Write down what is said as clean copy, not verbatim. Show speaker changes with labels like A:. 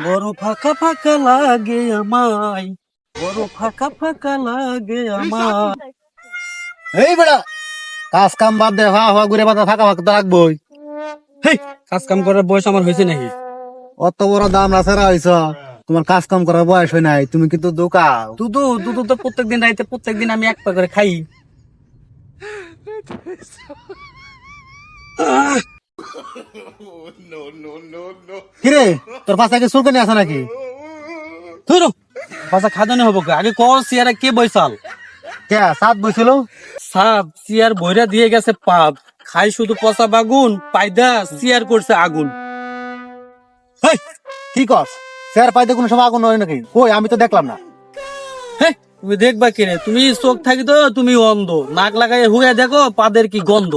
A: বড় ফাঁকা ফাঁকা লাগে আমায়, বড় ফাঁকা ফাঁকা লাগে আমায়।
B: এই বেড়া, কাজ কাম বাদ দে, হা হা ঘুরে বাতা ফাঁকা ফাঁকা তো রাখবই।
A: হেই, কাজ কাম করার বয়স আমার হয়েছে নাকি?
B: অত বড় দাম রাসারা হইছ, তোমার কাজ কাম করার বয়স হয় নাই, তুমি কিন্তু দোকাও।
A: দুধু দুধু তো প্রত্যেকদিন রাইতে প্রত্যেকদিন আমি এক পা করে খাই।
B: কিরে, তোর পাশে কি চুলকানি আছে নাকি?
A: ধরো বাসা খাদানি হবো কে? আগে কর চেয়ারে কে বইসাল?
B: কে সাত বইছিল?
A: সাপ চেয়ার বইরা দিয়ে গেছে পাপ, খাই শুধু পচা বাগুন, পায়দা চেয়ার করছে আগুন।
B: হেই, কি কর? স্যার পাইতে কোনো সময় আগুন হয় নাকি? কই, আমি তো দেখলাম না।
A: হ্যাঁ, তুমি দেখবা কিরে? তুমি চোখ থাকি তো তুমি অন্ধ, নাক লাগাই হুয়ে দেখো পাদের কি গন্ধ।